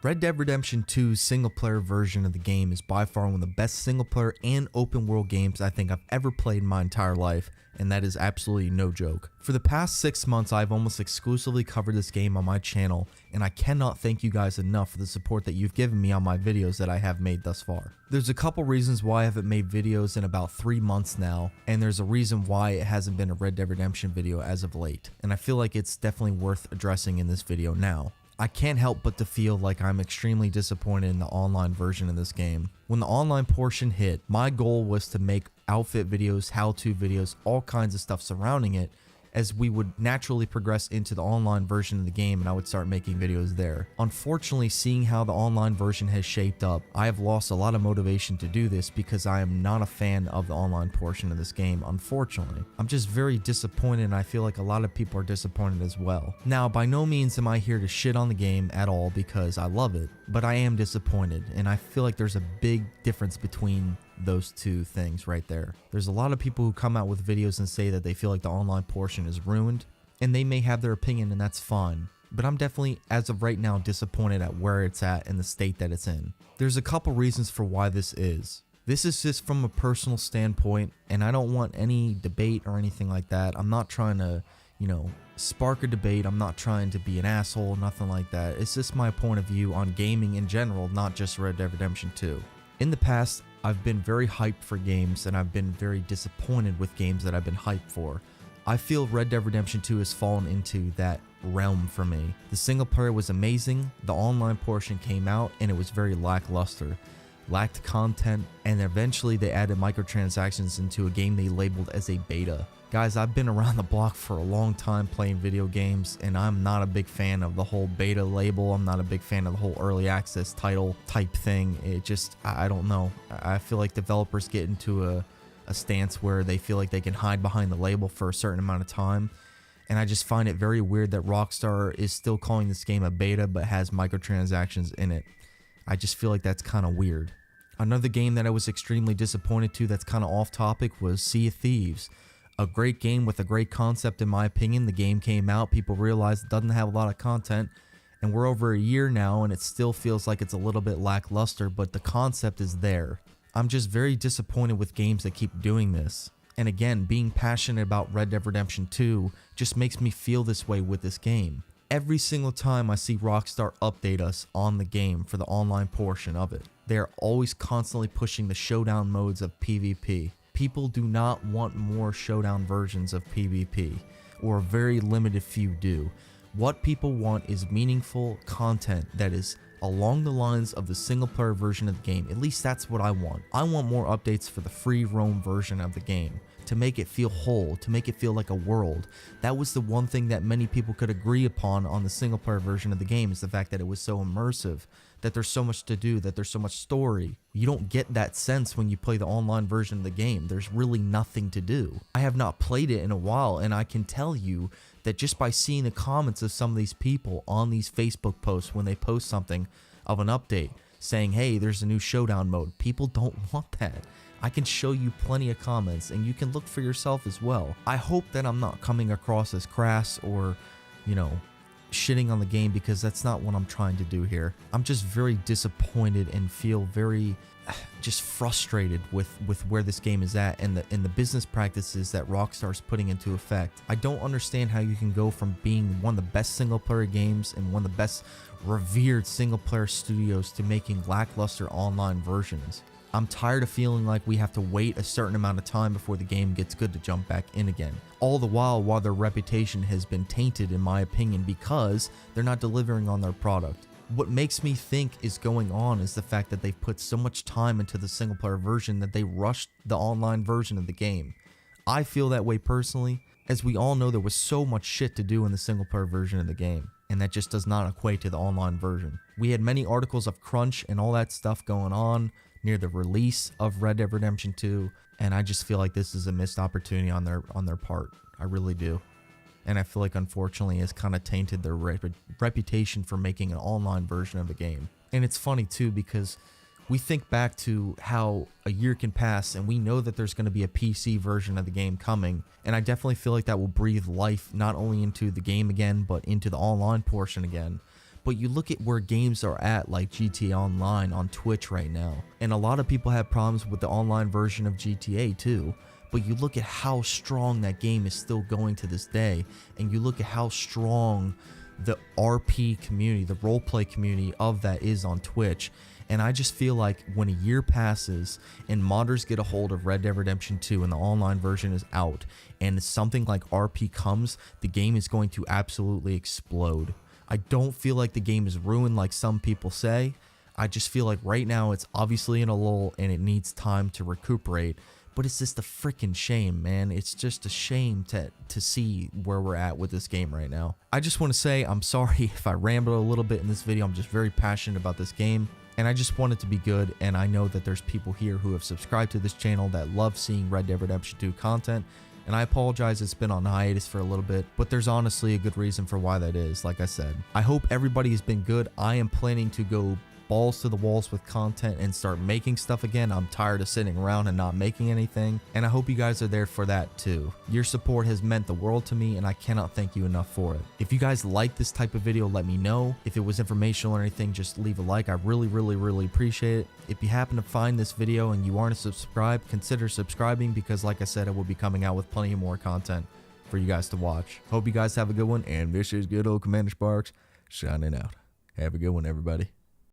Red Dead Redemption 2's single player version of the game is by far one of the best single player and open world games I think I've ever played in my entire life, and that is absolutely no joke. For the past 6 months, I've almost exclusively covered this game on my channel, and I cannot thank you guys enough for the support that you've given me on my videos that I have made thus far. There's a couple reasons why I haven't made videos in about 3 months now, and there's a reason why it hasn't been a Red Dead Redemption video as of late, and I feel like it's definitely worth addressing in this video now. I can't help but to feel like I'm extremely disappointed in the online version of this game. When the online portion hit, my goal was to make outfit videos, how-to videos, all kinds of stuff surrounding it, as we would naturally progress into the online version of the game and I would start making videos there. Unfortunately, seeing how the online version has shaped up, I have lost a lot of motivation to do this because I am not a fan of the online portion of this game, unfortunately. I'm just very disappointed, and I feel like a lot of people are disappointed as well. Now, by no means am I here to shit on the game at all because I love it, but I am disappointed, and I feel like there's a big difference between those two things right there. There's a lot of people who come out with videos and say that they feel like the online portion is ruined, and they may have their opinion, and that's fine, but I'm definitely, as of right now, disappointed at where it's at and the state that it's in. There's a couple reasons for why this is. This is just from a personal standpoint, and I don't want any debate or anything like that. I'm not trying to, spark a debate. I'm not trying to be an asshole, nothing like that. It's just my point of view on gaming in general, not just Red Dead Redemption 2. In the past, I've been very hyped for games, and I've been very disappointed with games that I've been hyped for. I feel Red Dead Redemption 2 has fallen into that realm for me. The single player was amazing, the online portion came out, and it was very lackluster. Lacked content, and eventually they added microtransactions into a game they labeled as a beta. Guys, I've been around the block for a long time playing video games, and I'm not a big fan of the whole beta label. I'm not a big fan of the whole early access title type thing. It just, I don't know. I feel like developers get into a stance where they feel like they can hide behind the label for a certain amount of time, and I just find it very weird that Rockstar is still calling this game a beta but has microtransactions in it. I just feel like that's kind of weird. Another game that I was extremely disappointed to that's kind of off topic was Sea of Thieves. A great game with a great concept in my opinion. The game came out, people realized it doesn't have a lot of content, and we're over a year now and it still feels like it's a little bit lackluster, but the concept is there. I'm just very disappointed with games that keep doing this. And again, being passionate about Red Dead Redemption 2 just makes me feel this way with this game. Every single time I see Rockstar update us on the game for the online portion of it, they are always constantly pushing the showdown modes of PvP. People do not want more showdown versions of PvP, or a very limited few do. What people want is meaningful content that is along the lines of the single player version of the game. At least that's what I want. I want more updates for the free roam version of the game, to make it feel whole, to make it feel like a world. That was the one thing that many people could agree upon on the single player version of the game, is the fact that it was so immersive, that there's so much to do, that there's so much story. You don't get that sense when you play the online version of the game. There's really nothing to do. I have not played it in a while, and I can tell you that just by seeing the comments of some of these people on these Facebook posts when they post something of an update saying, hey, there's a new showdown mode, people don't want that. I can show you plenty of comments, and you can look for yourself as well. I hope that I'm not coming across as crass or, shitting on the game, because that's not what I'm trying to do here. I'm just very disappointed and feel very just frustrated with where this game is at and the business practices that Rockstar's putting into effect. I don't understand how you can go from being one of the best single player games and one of the best revered single player studios to making lackluster online versions. I'm tired of feeling like we have to wait a certain amount of time before the game gets good to jump back in again. All the while their reputation has been tainted, in my opinion, because they're not delivering on their product. What makes me think is going on is the fact that they've put so much time into the single player version that they rushed the online version of the game. I feel that way personally. As we all know, there was so much shit to do in the single player version of the game, and that just does not equate to the online version. We had many articles of crunch and all that stuff going on near the release of Red Dead Redemption 2, and I just feel like this is a missed opportunity on their part. I really do. And I feel like, unfortunately, it's kind of tainted their reputation for making an online version of the game. And it's funny too, because we think back to how a year can pass and we know that there's going to be a PC version of the game coming, and I definitely feel like that will breathe life not only into the game again, but into the online portion again. But you look at where games are at, like GTA Online on Twitch right now, and a lot of people have problems with the online version of GTA too. But you look at how strong that game is still going to this day, and you look at how strong the RP community, the roleplay community of that is on Twitch. And I just feel like when a year passes and modders get a hold of Red Dead Redemption 2 and the online version is out and something like RP comes, the game is going to absolutely explode. I don't feel like the game is ruined like some people say. I just feel like right now it's obviously in a lull and it needs time to recuperate. But it's just a freaking shame, man. It's just a shame to see where we're at with this game right now. I just want to say I'm sorry if I rambled a little bit in this video. I'm just very passionate about this game, and I just want it to be good. And I know that there's people here who have subscribed to this channel that love seeing Red Dead Redemption 2 content. And I apologize it's been on hiatus for a little bit, but there's honestly a good reason for why that is, like I said. I hope everybody has been good. I am planning to go balls to the walls with content and start making stuff again. I'm tired of sitting around and not making anything, and I hope you guys are there for that too. Your support has meant the world to me, and I cannot thank you enough for it. If you guys like this type of video, let me know. If it was informational or anything, just leave a like. I really appreciate it. If you happen to find this video and you aren't subscribed, consider subscribing, because like I said, I will be coming out with plenty of more content for you guys to watch. Hope you guys have a good one, and this is good old Commander Sparks signing out. Have a good one, everybody.